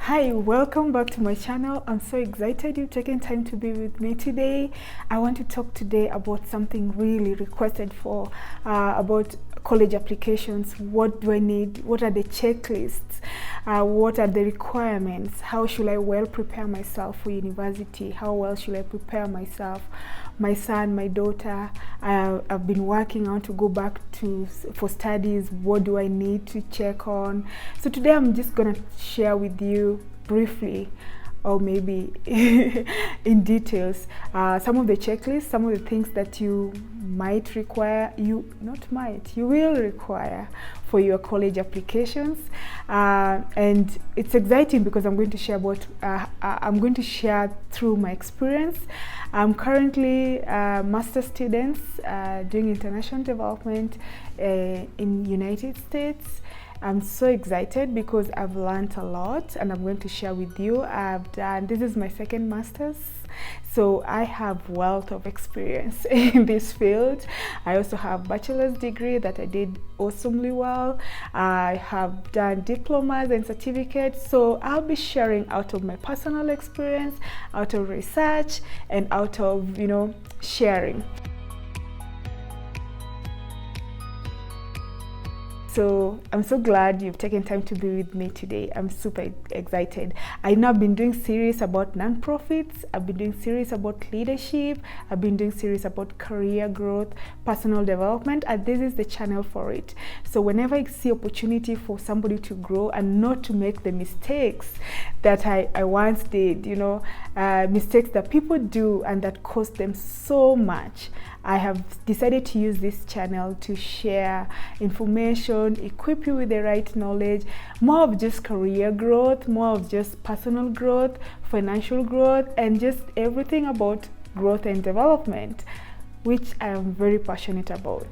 Hi, welcome back to my channel. I'm so excited you've taken time to be with me today. I want to talk today about something really requested for, about college applications. What do I need? What are the checklists? What are the requirements? How should I well prepare myself for university? How well should I prepare myself? My son, my daughter, I've been working on to go back for studies. What do I need to check on? So today I'm just gonna share with you briefly, or maybe in details, some of the checklists, some of the things that you might require, you will require for your college applications. And it's exciting because I'm going to share through my experience. I'm currently a master student doing international development in United States. I'm so excited because I've learned a lot and I'm going to share with you. This is my second master's, so I have wealth of experience in this field. I also have bachelor's degree that I did awesomely well. I have done diplomas and certificates, so I'll be sharing out of my personal experience, out of research, and out of, sharing. So I'm so glad you've taken time to be with me today. I'm super excited. I've now been doing series about non-profits. I've been doing series about leadership. I've been doing series about career growth, personal development, and this is the channel for it. So whenever I see opportunity for somebody to grow and not to make the mistakes that I once did, mistakes that people do and that cost them so much, I have decided to use this channel to share information, equip you with the right knowledge, more of just career growth, more of just personal growth, financial growth, and just everything about growth and development, which I am very passionate about.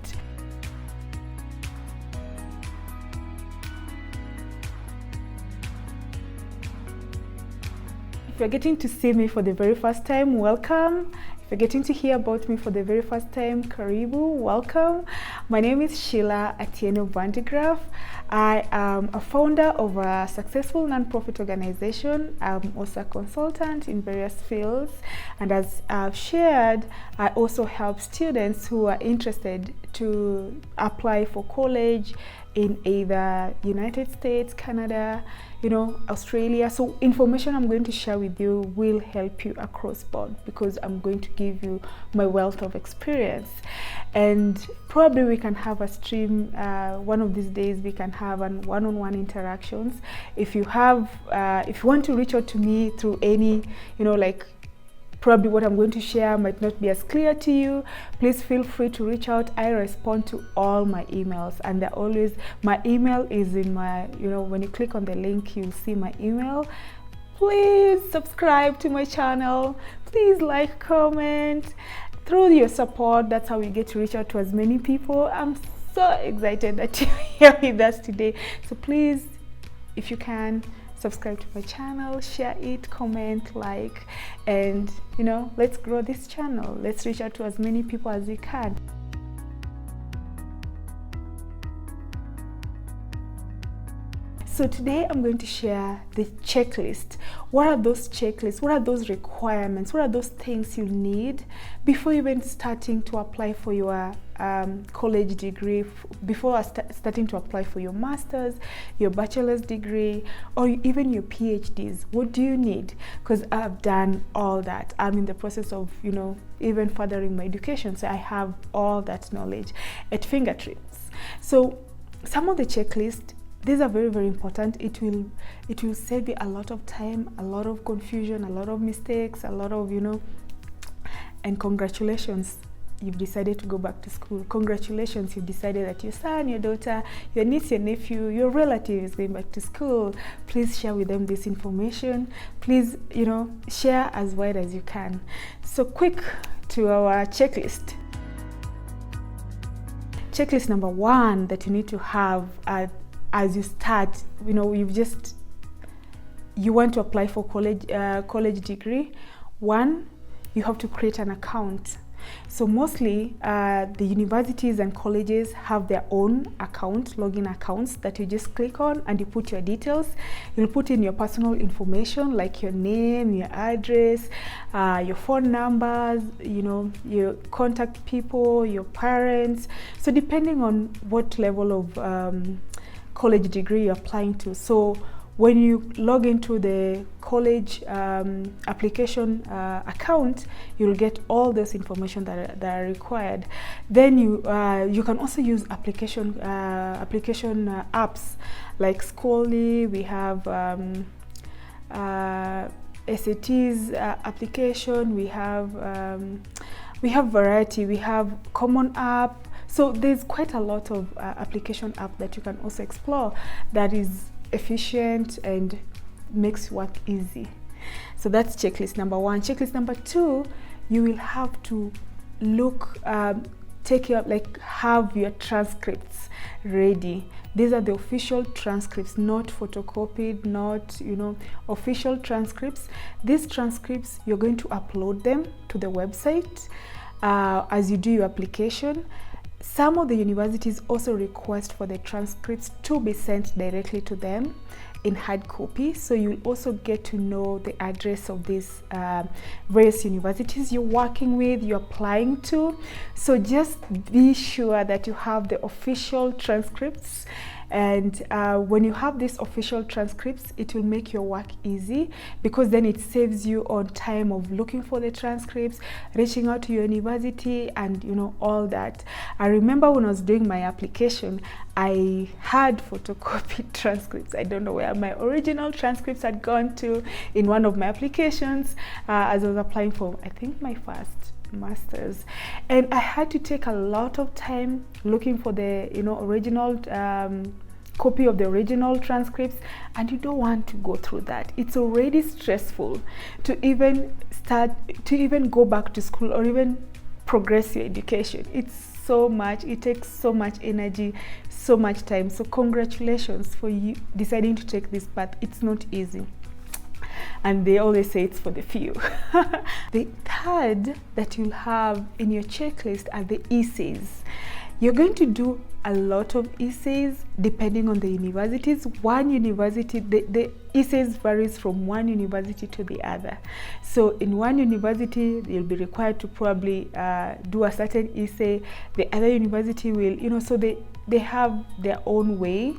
If you're getting to see me for the very first time, welcome. If you're getting to hear about me for the very first time, karibu, welcome. My name is Sheila Atieno Vandegraaff. I am a founder of a successful nonprofit organization. I'm also a consultant in various fields, and as I've shared, I also help students who are interested to apply for college in either United States, Canada, Australia. So information I'm going to share with you will help you across board because I'm going to give you my wealth of experience. And probably we can have a stream, one of these days we can have one-on-one interactions. If you want to reach out to me through any, probably what I'm going to share might not be as clear to you, please feel free to reach out. I respond to all my emails, and my email is in my, when you click on the link, you'll see my email. Please subscribe to my channel. Please like, comment. Through your support, that's how we get to reach out to as many people. I'm so excited that you're here with us today. So please, if you can, subscribe to my channel, share it, comment, like, and let's grow this channel. Let's reach out to as many people as we can. So today I'm going to share the checklist. What are those checklists? What are those requirements? What are those things you need before even starting to apply for your college degree, before starting to apply for your master's, your bachelor's degree, or even your PhDs? What do you need? Because I've done all that. I'm in the process of, even furthering my education. So I have all that knowledge at fingertips. So some of the checklists, these are very, very important. It will save you a lot of time, a lot of confusion, a lot of mistakes, a lot of, and congratulations, you've decided to go back to school. Congratulations, you've decided that your son, your daughter, your niece, your nephew, your relative is going back to school. Please share with them this information. Please, share as wide as you can. So quick to our checklist. Checklist number one that you need to have as you start, you want to apply for college degree. One, you have to create an account. So mostly the universities and colleges have their own login accounts that you just click on and you put your details. You'll put in your personal information like your name, your address, your phone numbers, you know, your contact people, your parents. So depending on what level of college degree you're applying to. So when you log into the college application account, you'll get all those information that are required. Then you can also use application apps like Scholarly. We have SATs application. We have Variety. We have Common App. So there's quite a lot of application app that you can also explore that is efficient and makes work easy. So that's checklist number 1. Checklist number 2, you will have to look, have your transcripts ready. These are the official transcripts, not photocopied, not, you know, official transcripts. These transcripts, you're going to upload them to the website as you do your application. Some of the universities also request for the transcripts to be sent directly to them in hard copy. So you'll also get to know the address of these various universities you're working with, you're applying to. So just be sure that you have the official transcripts. And when you have these official transcripts, it will make your work easy, because then it saves you on time of looking for the transcripts, reaching out to your university, and you know, all that. I remember when I was doing my application, I had photocopied transcripts. I don't know where my original transcripts had gone to in one of my applications as I was applying for, I think, my first master's, and I had to take a lot of time looking for the, you know, original copy of the original transcripts, and you don't want to go through that. It's already stressful to even go back to school or even progress your education. It's so much, it takes so much energy, so much time. So congratulations for you deciding to take this path. It's not easy, and they always say it's for the few. The third that you'll have in your checklist are the essays. You're going to do a lot of essays depending on the universities. One university, the essays varies from one university to the other. So in one university, you'll be required to probably do a certain essay. The other university will, you know, so they have their own way.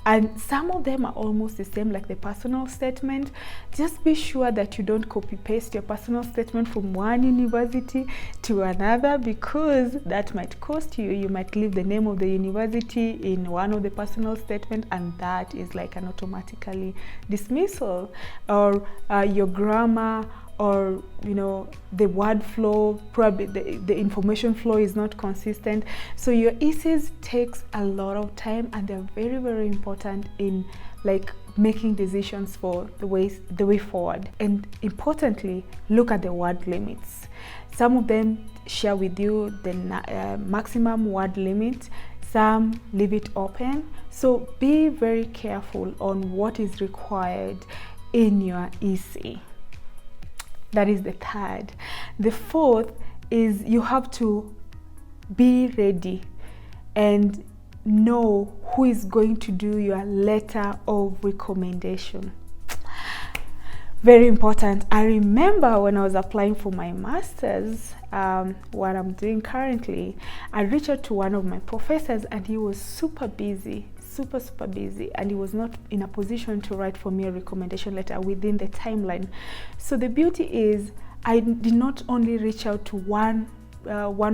And some of them are almost the same, like the personal statement. Just be sure that you don't copy paste your personal statement from one university to another, because that might cost you. You might leave the name of the university in one of the personal statement, and that is like an automatically dismissal. Or your grammar, or you know, the word flow, probably the information flow is not consistent. So your essays takes a lot of time, and they're very, very important in like making decisions for the way forward. And importantly, look at the word limits. Some of them share with you the maximum word limit, some leave it open. So be very careful on what is required in your essay. That is the third. The fourth is you have to be ready and know who is going to do your letter of recommendation. Very important. I remember when I was applying for my master's, what I'm doing currently, I reached out to one of my professors, and he was super busy, super busy, and he was not in a position to write for me a recommendation letter within the timeline. So the beauty is, I did not only reach out to one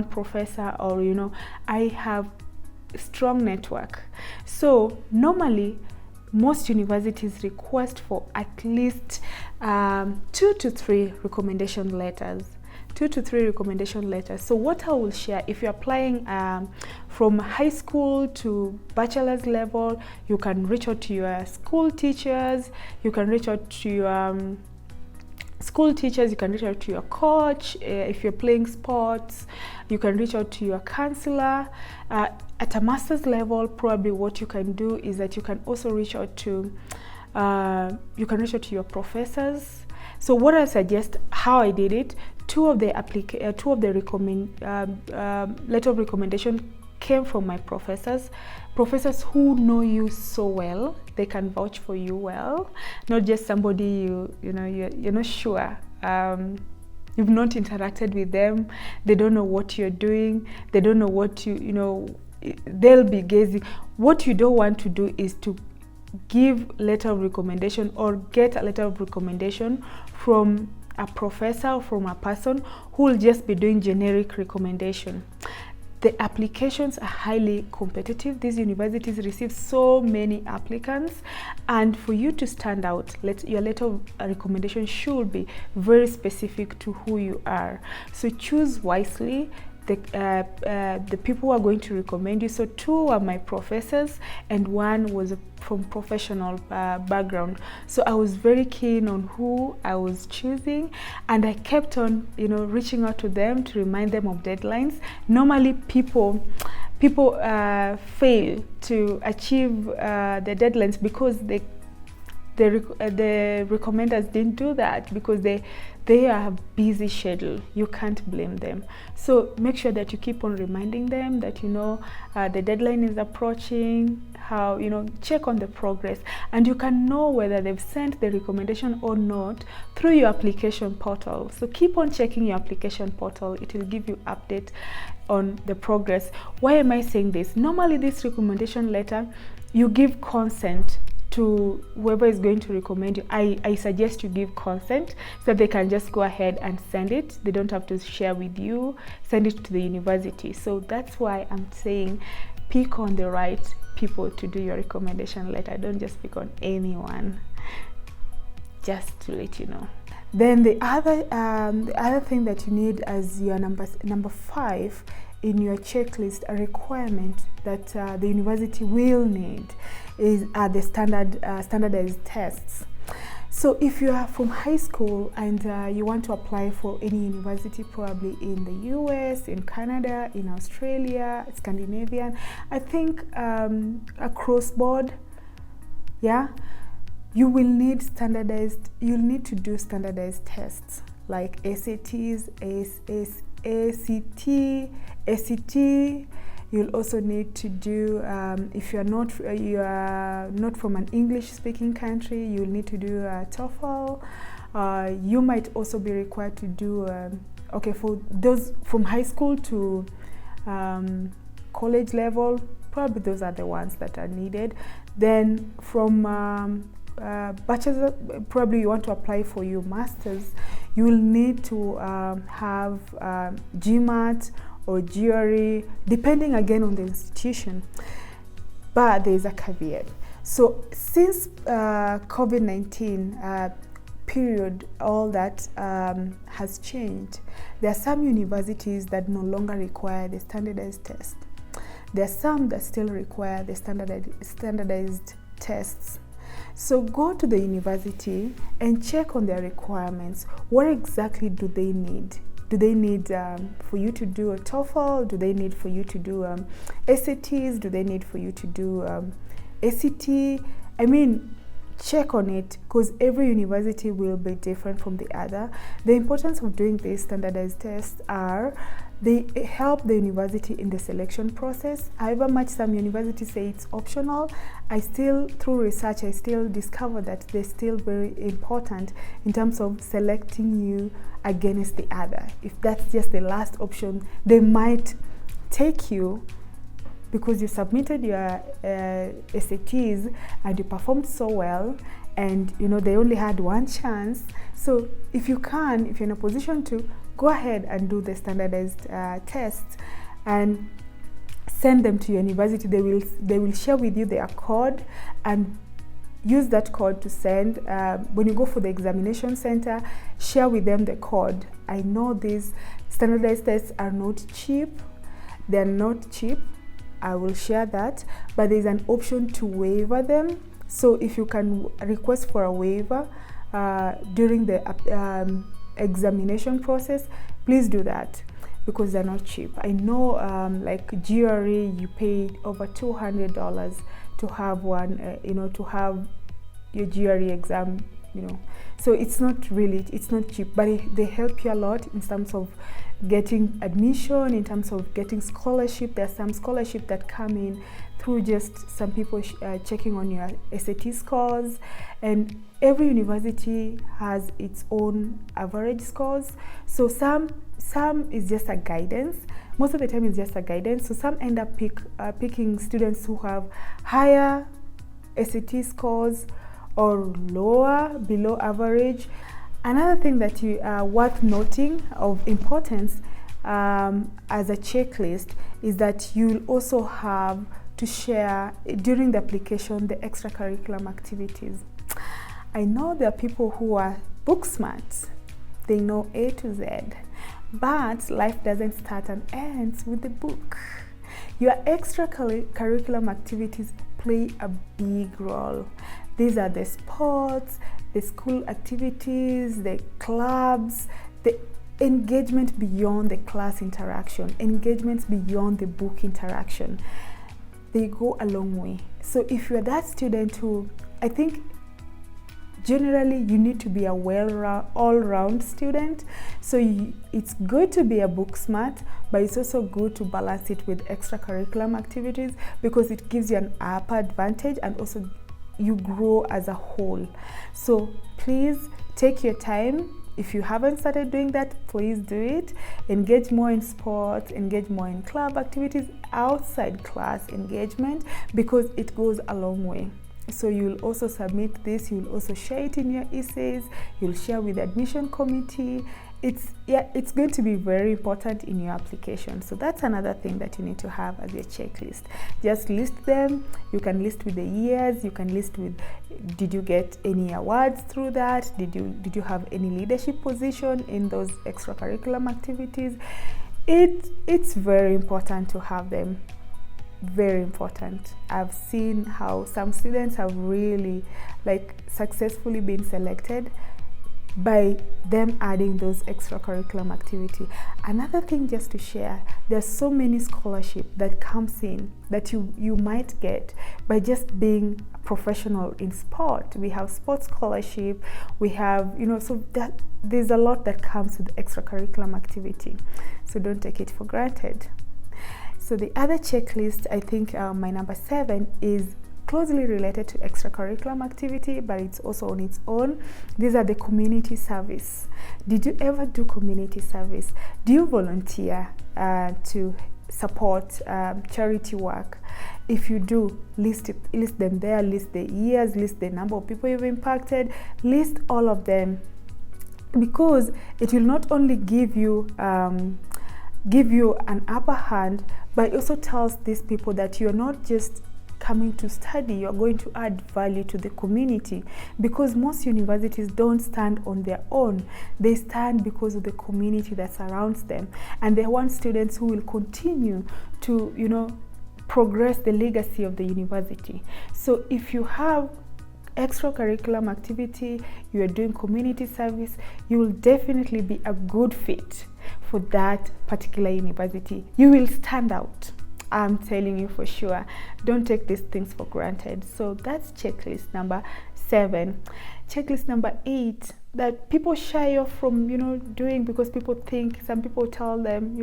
professor, or you know, I have a strong network. So normally most universities request for at least 2 to 3 recommendation letters. 2 to 3 recommendation letters. So what I will share, if you're applying from high school to bachelor's level, you can reach out to your school teachers, you can reach out to your school teachers, you can reach out to your coach. If you're playing sports, you can reach out to your counselor. At a master's level, probably what you can do is that you can also reach out to your professors. So what I suggest, how I did it, two of the letter of recommendation came from my professors who know you so well. They can vouch for you well, not just somebody you're not sure. You've not interacted with them. They don't know what you're doing. They don't know what they'll be gazing. What you don't want to do is to give letter of recommendation or get a letter of recommendation from a professor or from a person who will just be doing generic recommendation. The applications are highly competitive. These universities receive so many applicants, and for you to stand out, your letter of recommendation should be very specific to who you are. So choose wisely the people who are going to recommend you. So two are my professors and one was from professional background. So I was very keen on who I was choosing, and I kept on reaching out to them to remind them of deadlines. Normally people fail to achieve the deadlines because the recommenders didn't do that because they are busy schedule. You can't blame them. So make sure that you keep on reminding them that the deadline is approaching, check on the progress, and you can know whether they've sent the recommendation or not through your application portal. So keep on checking your application portal. It will give you update on the progress. Why am I saying this? Normally this recommendation letter, you give consent to whoever is going to recommend you. I suggest you give consent so they can just go ahead and send it. They don't have to share with you, send it to the university. So that's why I'm saying pick on the right people to do your recommendation letter. Don't just pick on anyone, just to let you know. Then the other thing that you need as your number 5 in your checklist, a requirement that the university will need is the standardized tests. So if you are from high school and you want to apply for any university, probably in the US, in Canada, in Australia, Scandinavian, I think across board, you'll need to do standardized tests like SATs, ACT. You'll also need to do, if you are not from an English-speaking country, you'll need to do TOEFL. You might also be required to do, for those from high school to college level, probably those are the ones that are needed. Then from bachelor's, probably you want to apply for your master's, you will need to have GMAT or GRE, depending again on the institution. But there is a caveat. So since COVID-19 period, all that has changed, there are some universities that no longer require the standardized test. There are some that still require the standardized tests. So go to the university and check on their requirements. What exactly do they need? Do they need for you to do a TOEFL? Do they need for you to do SATs? Do they need for you to do ACT? I mean, check on it, because every university will be different from the other. The importance of doing these standardized tests are they help the university in the selection process. However much some universities say it's optional, through research, I still discover that they're still very important in terms of selecting you against the other. If that's just the last option, they might take you because you submitted your SATs and you performed so well, and they only had one chance. So if you're in a position to, go ahead and do the standardized tests and send them to your university. They will share with you their code, and use that code to send. When you go for the examination center, share with them the code. I know these standardized tests are not cheap. They're not cheap. I will share that, but there's an option to waiver them. So if you can request for a waiver during the examination process, please do that, because they're not cheap. I know like GRE, you pay over $200 to have one, to have your GRE exam, So it's not cheap, but they help you a lot in terms of getting admission, in terms of getting scholarship. There's some scholarship that come in through just some people checking on your SAT scores, and every university has its own average scores. So some is just a guidance. Most of the time it's just a guidance. So some end up picking students who have higher SAT scores or lower, below average. Another thing that you are worth noting of importance as a checklist is that you'll also have to share during the application the extracurricular activities. I know there are people who are book smart, they know A to Z, but life doesn't start and ends with the book. Your extracurricular activities play a big role. These are the sports, the school activities, the clubs, the engagement beyond the class interaction, engagements beyond the book interaction. They go a long way. So if you're that student who, I think generally you need to be a all-round student. So it's good to be a book smart, but it's also good to balance it with extracurricular activities, because it gives you an upper advantage and also you grow as a whole. So please take your time. If you haven't started doing that, please do it. Engage more in sports, engage more in club activities, outside class engagement, because it goes a long way. So you'll also submit this, you'll also share it in your essays, you'll share with the admission committee. It's going to be very important in your application. So that's another thing that you need to have as your checklist. Just list them. You can list with the years, you can list with, did you get any awards through that? Did you have any leadership position in those extracurricular activities? It's very important to have them. Very important. I've seen how some students have really successfully been selected by them adding those extracurricular activity. Another thing just to share, there's so many scholarship that comes in that you might get by just being a professional in sport. We have sports scholarship, we have, so that there's a lot that comes with extracurricular activity. So don't take it for granted. So the other checklist, I think my number 7 is closely related to extracurricular activity, but it's also on its own. These are the community service. Did you ever do community service? Do you volunteer to support charity work? If you do, list them there, list the years, list the number of people you've impacted, list all of them, because it will not only give you an upper hand, but it also tells these people that you're not just coming to study, you're going to add value to the community, because most universities don't stand on their own. They stand because of the community that surrounds them, and they want students who will continue to progress the legacy of the university. So if you have extracurricular activity, you are doing community service, you will definitely be a good fit for that particular university. You will stand out. I'm telling you for sure. Don't take these things for granted. So that's checklist number 7. Checklist number 8 that people shy off from doing, because some people tell them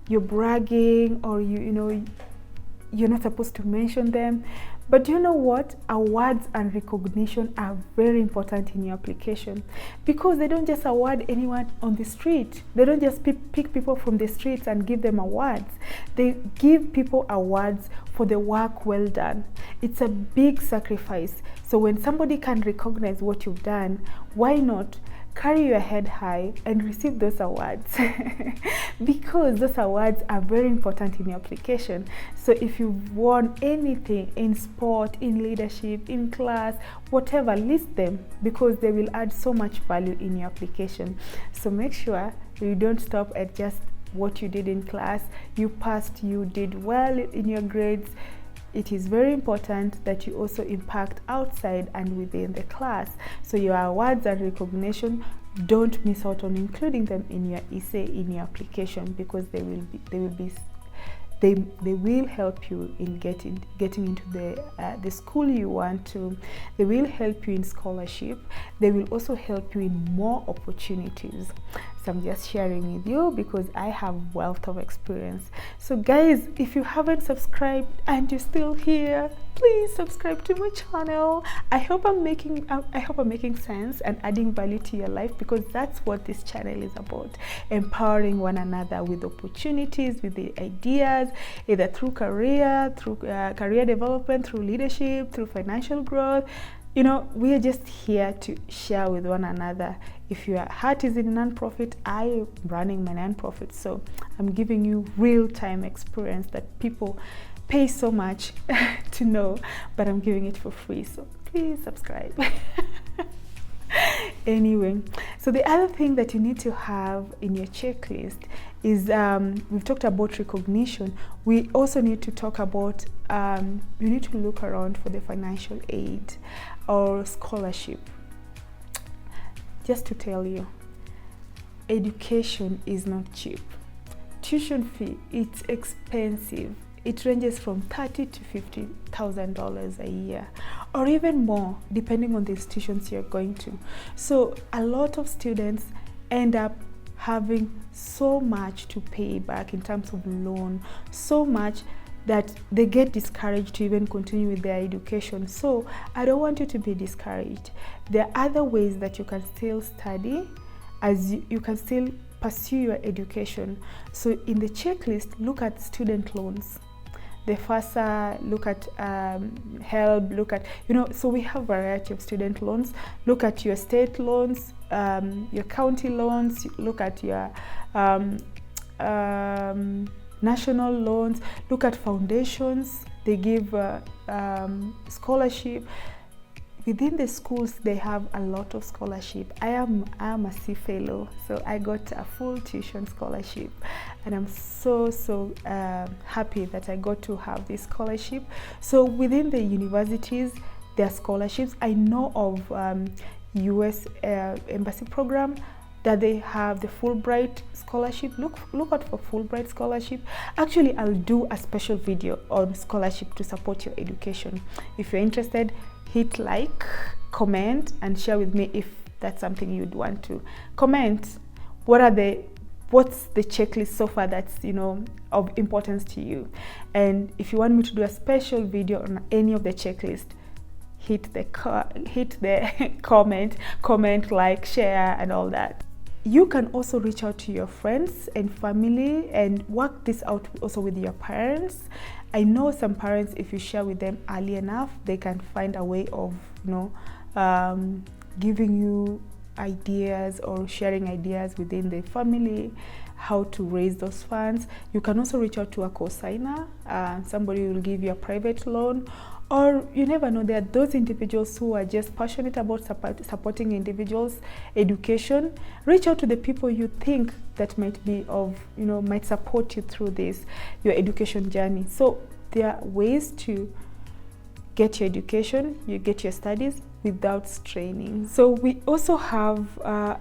you're bragging, or you're not supposed to mention them. But you know what? Awards and recognition are very important in your application, because they don't just award anyone on the street. They don't just pick people from the streets and give them awards. They give people awards for the work well done. It's a big sacrifice. So when somebody can recognize what you've done, why not carry your head high and receive those awards? Because those awards are very important in your application. So if you've won anything in sport, in leadership, in class, whatever, list them, because they will add so much value in your application. So make sure you don't stop at just what you did in class. You passed, you did well in your grades. It is very important that you also impact outside and within the class. So your awards and recognition, don't miss out on including them in your essay, in your application, because they will be they will help you in getting into the school you want to. They will help you in scholarship. They will also help you in more opportunities. So I'm just sharing with you because I have wealth of experience. So guys, if you haven't subscribed and you're still here, please subscribe to my channel. I hope I'm making sense and adding value to your life, because that's what this channel is about: empowering one another with opportunities, with the ideas, either through career development, through leadership, through financial growth. You know, we are just here to share with one another. If your heart is in non-profit, I am running my non-profit, so I'm giving you real-time experience that people pay so much to know, but I'm giving it for free. So please subscribe. Anyway, so the other thing that you need to have in your checklist is, we've talked about recognition. We also need to talk about, you need to look around for the financial aid or scholarship. Just to tell you, education is not cheap. Tuition fee, it's expensive. It ranges from $30,000 to $50,000 a year, or even more, depending on the institutions you're going to. So a lot of students end up having so much to pay back in terms of loan, so much that they get discouraged to even continue with their education. So I don't want you to be discouraged. There are other ways that you can still study, as you can still pursue your education. So in the checklist, look at student loans. The FAFSA, look at HELB, look at, so we have a variety of student loans. Look at your state loans, your county loans, look at your national loans, look at foundations. They give scholarship. Within the schools, they have a lot of scholarship. I am a C fellow, so I got a full tuition scholarship, and I'm so happy that I got to have this scholarship. So within the universities, there are scholarships. I know of US embassy program that they have the Fulbright scholarship. Look out for Fulbright scholarship. Actually, I'll do a special video on scholarship to support your education. If you're interested, hit like, comment, and share with me if that's something you'd want to. Comment what's the checklist so far that's of importance to you, and if you want me to do a special video on any of the checklist, hit the comment, like, share, and all that. You can also reach out to your friends and family and work this out also with your parents. I know some parents, if you share with them early enough, they can find a way of giving you ideas or sharing ideas within the family, how to raise those funds. You can also reach out to a co-signer. Somebody will give you a private loan, or you never know, there are those individuals who are just passionate about supporting individuals' education. Reach out to the people you think that might be of, might support you through your education journey. So there are ways to get your education, you get your studies without straining. So we also have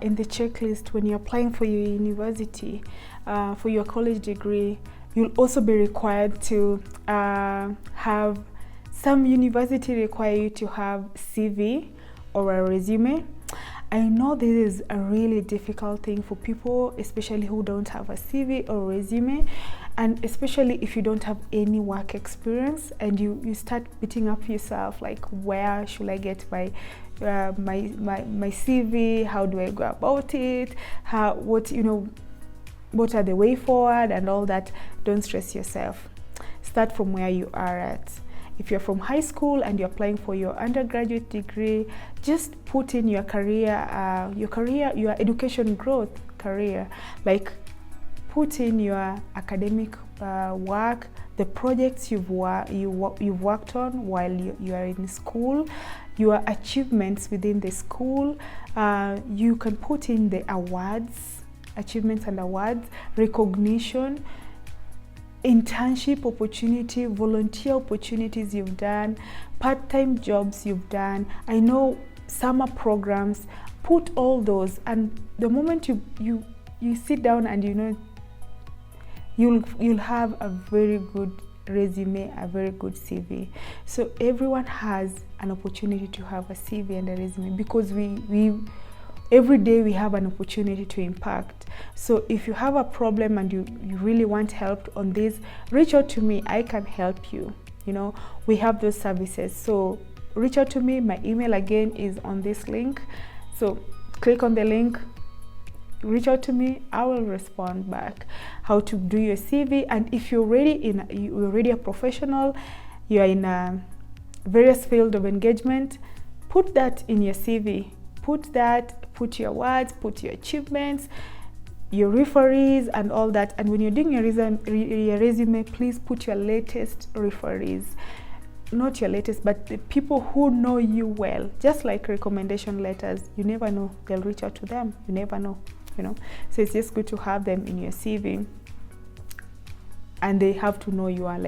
in the checklist, when you're applying for your university, for your college degree, you'll also be required to have, some university require you to have CV or a resume. I know this is a really difficult thing for people, especially who don't have a CV or resume, and especially if you don't have any work experience, and you start beating up yourself, like, where should I get my CV? How do I go about it? What are the way forward and all that? Don't stress yourself. Start from where you are at. If you're from high school and you're applying for your undergraduate degree, just put in your career, your education growth career. Like, put in your academic work, the projects you've worked on while you are in school, your achievements within the school. You can put in the awards, achievements and awards, recognition, internship opportunity, volunteer opportunities you've done, part-time jobs you've done. I know summer programs. Put all those, and the moment you sit down and you'll have a very good resume, a very good CV. So everyone has an opportunity to have a CV and a resume, because we every day we have an opportunity to impact. So if you have a problem and you really want help on this, reach out to me. I can help you. We have those services. So reach out to me. My email again is on this link. So click on the link, reach out to me. I will respond back how to do your CV. And if you're already a professional, you are in a various field of engagement, put that in your CV. Put your words, put your achievements, your referees and all that. And when you're doing your resume, please put your latest referees. Not your latest, but the people who know you well. Just like recommendation letters, you never know, they'll reach out to them. You never know, So it's just good to have them in your CV, and they have to know you are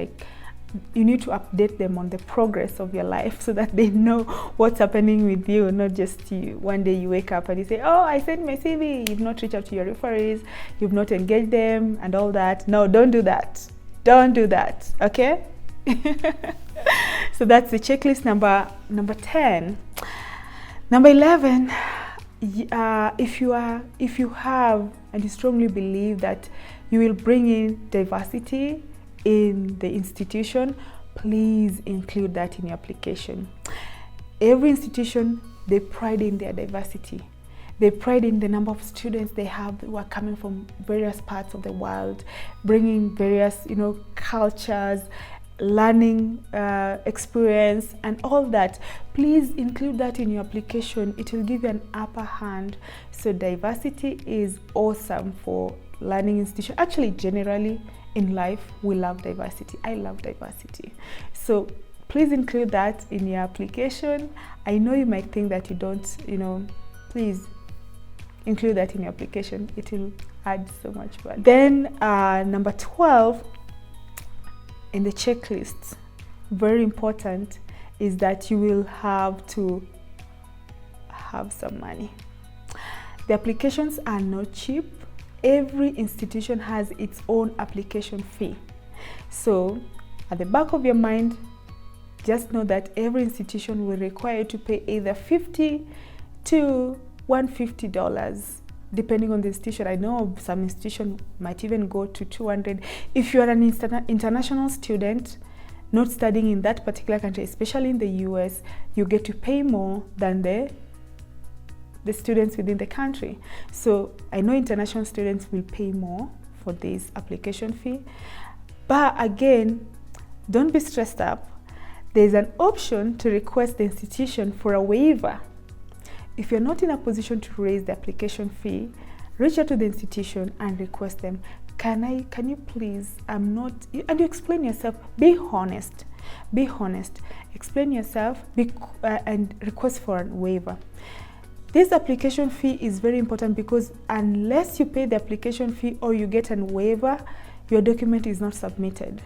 you need to update them on the progress of your life, so that they know what's happening with you, not just you. One day you wake up and you say, oh, I sent my CV. You've not reached out to your referees, you've not engaged them and all that. No, don't do that. Don't do that, okay? So that's the checklist number 10. Number 11, if you have and you strongly believe that you will bring in diversity in the institution, please include that in your application. Every institution, they pride in their diversity. They pride in the number of students they have who are coming from various parts of the world, bringing various, cultures, learning experience and all that. Please include that in your application. It will give you an upper hand. So diversity is awesome for learning institution. Actually, generally in life, we love diversity. I love diversity. So please include that in your application. I know you might think that you don't, please include that in your application. It will add so much value. Then number 12 in the checklist, very important, is that you will have to have some money. The applications are not cheap. Every institution has its own application fee. So at the back of your mind, just know that every institution will require you to pay either $50 to $150, depending on the institution. I know some institutions might even go to $200. If you are an international student not studying in that particular country, especially in the US, you get to pay more than the students within the country. So I know international students will pay more for this application fee. But again, don't be stressed up. There's an option to request the institution for a waiver. If you're not in a position to raise the application fee, reach out to the institution and request them. Can you please, and you explain yourself. Be honest. Explain yourself and request for a waiver. This application fee is very important, because unless you pay the application fee or you get a waiver, your document is not submitted.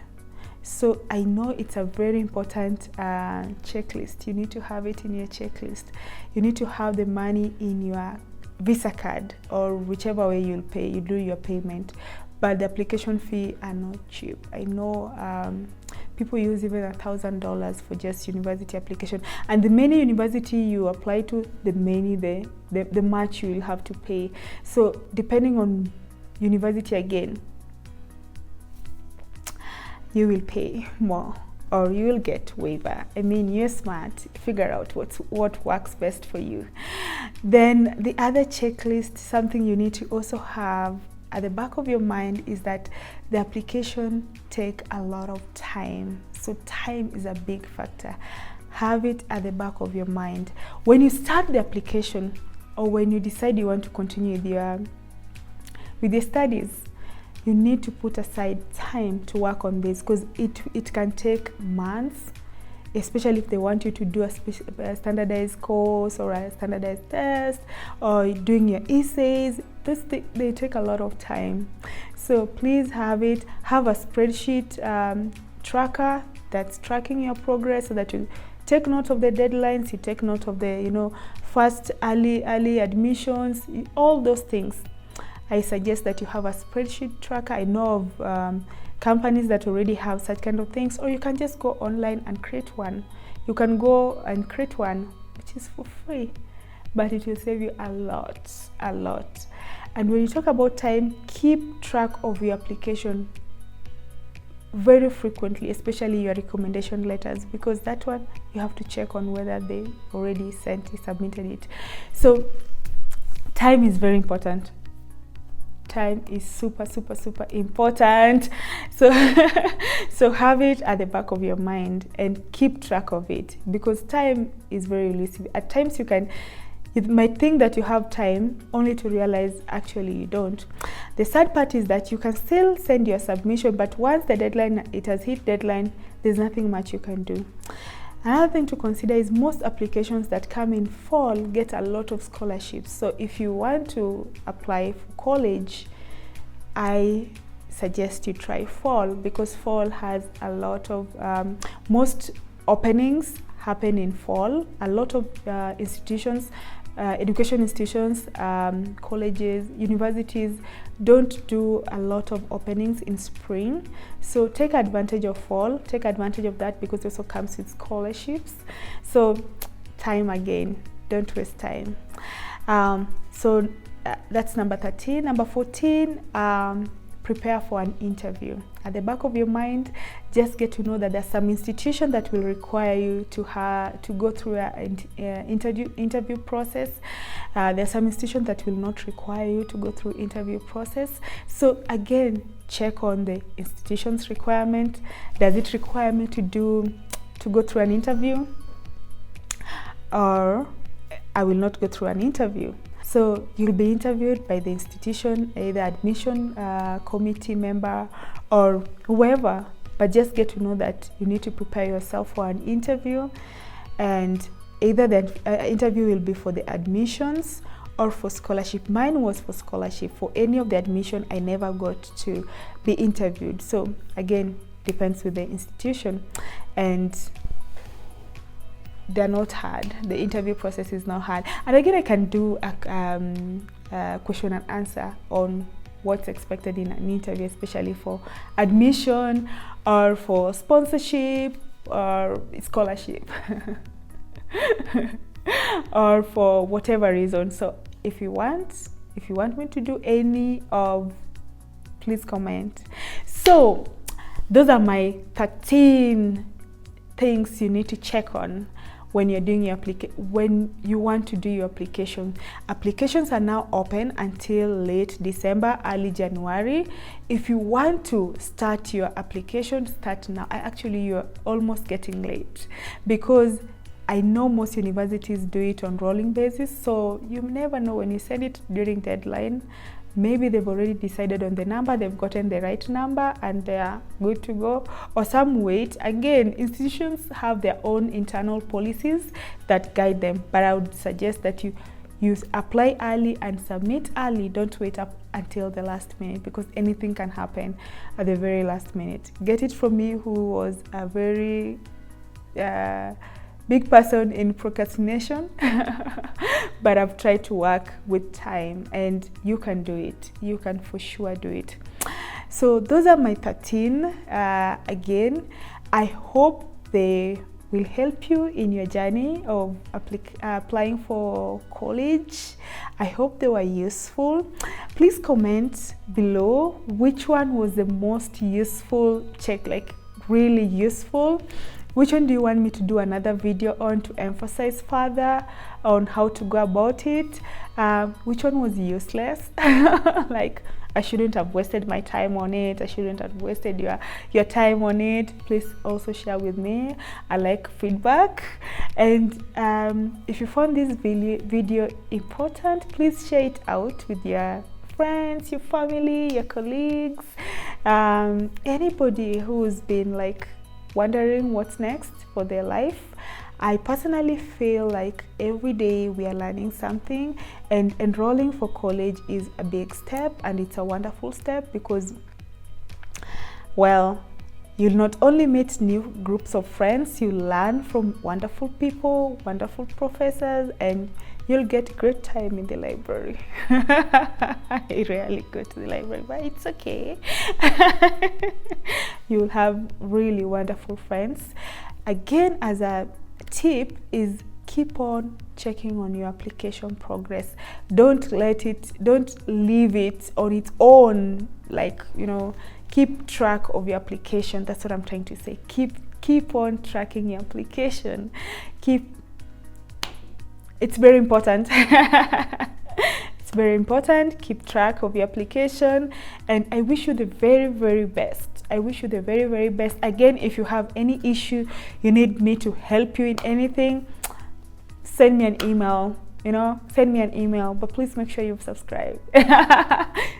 So I know it's a very important checklist. You need to have it in your checklist. You need to have the money in your Visa card, or whichever way you do your payment. But the application fee are not cheap. I know people use even $1,000 for just university application. And the many university you apply to, the much you will have to pay. So depending on university again, you will pay more, or you will get waiver. I mean, you're smart. Figure out what works best for you. Then the other checklist, something you need to also have at the back of your mind, is that the application take a lot of time. So time is a big factor. Have it at the back of your mind. When you start the application, or when you decide you want to continue with your studies, you need to put aside time to work on this, because it can take months, especially if they want you to do a standardized course or a standardized test, or doing your essays. They take a lot of time. So please have a spreadsheet tracker that's tracking your progress, so that you take note of the deadlines, you take note of the first early admissions, all those things. I suggest that you have a spreadsheet tracker. I know of companies that already have such kind of things, or you can just go online and create one. You can go and create one, which is for free, but it will save you a lot. And when you talk about time, keep track of your application very frequently, especially your recommendation letters, because that one you have to check on whether they already submitted it. So time is very important. Time is super important. So so have it at the back of your mind and keep track of it, because time is very elusive. At times you might think that you have time, only to realize actually you don't. The sad part is that you can still send your submission, but once the deadline, it has hit deadline, there's nothing much you can do. Another thing to consider is most applications that come in fall get a lot of scholarships. So if you want to apply for college, I suggest you try fall, because fall has a lot of, most openings happen in fall. A lot of institutions, education institutions, colleges, universities don't do a lot of openings in spring. So take advantage of fall, take advantage of that, because it also comes with scholarships. So time again, don't waste time. So that's number 13. Number 14, prepare for an interview. At the back of your mind, just get to know that there's some institution that will require you to go through an interview process. There's some institution that will not require you to go through interview process. So again, check on the institution's requirement. Does it require me to go through an interview, or I will not go through an interview? So you'll be interviewed by the institution, either admission committee member or whoever, but just get to know that you need to prepare yourself for an interview, and either the interview will be for the admissions or for scholarship. Mine was for scholarship. For any of the admission, I never got to be interviewed. So again, depends with the institution, and they're not hard. The interview process is not hard. And again, I can do a question and answer on what's expected in an interview, especially for admission or for sponsorship or scholarship or for whatever reason. So if you want me to do any of, please comment. So those are my 13 things you need to check on when you're doing your when you want to do your application. Applications are now open until late December, early January. If you want to start your application, start now. You're almost getting late, because I know most universities do it on rolling basis, so you never know when you send it during deadline. Maybe they've already decided on the number, they've gotten the right number and they're good to go, or some wait. Again, institutions have their own internal policies that guide them, but I would suggest that you apply early and submit early. Don't wait up until the last minute, because anything can happen at the very last minute. Get it from me, who was a very big person in procrastination, but I've tried to work with time, and you can do it. You can for sure do it. So those are my 13. Again, I hope they will help you in your journey of applying for college. I hope they were useful. Please comment below which one was the most useful. Check, like really useful. Which one do you want me to do another video on to emphasize further on how to go about it? Which one was useless? Like, I shouldn't have wasted my time on it. I shouldn't have wasted your time on it. Please also share with me. I like feedback. And if you found this video important, please share it out with your friends, your family, your colleagues, anybody who's been like wondering what's next for their life. I personally feel like every day we are learning something, and enrolling for college is a big step, and it's a wonderful step, because, well, you'll not only meet new groups of friends, you learn from wonderful people, wonderful professors, and you'll get great time in the library. I rarely go to the library, but it's okay. You'll have really wonderful friends. Again, as a tip is keep on checking on your application progress. Don't leave it on its own. Like, you know, keep track of your application. That's what I'm trying to say. Keep on tracking your application. It's very important. It's very important. Keep track of your application, and I wish you the very, very best. I wish you the very, very best. Again, if you have any issue, you need me to help you in anything, send me an email. You know, send me an email, but please make sure you've subscribed.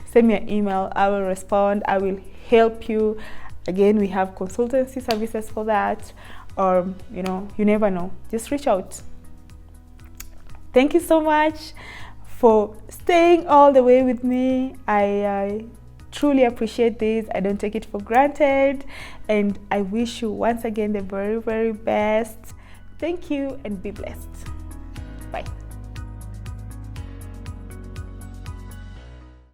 Send me an email. I will respond. I will help you. Again, we have consultancy services for that, or you know, you never know. Just reach out. Thank you so much for staying all the way with me. I truly appreciate this. I don't take it for granted, and I wish you once again the very, very best. Thank you, and be blessed.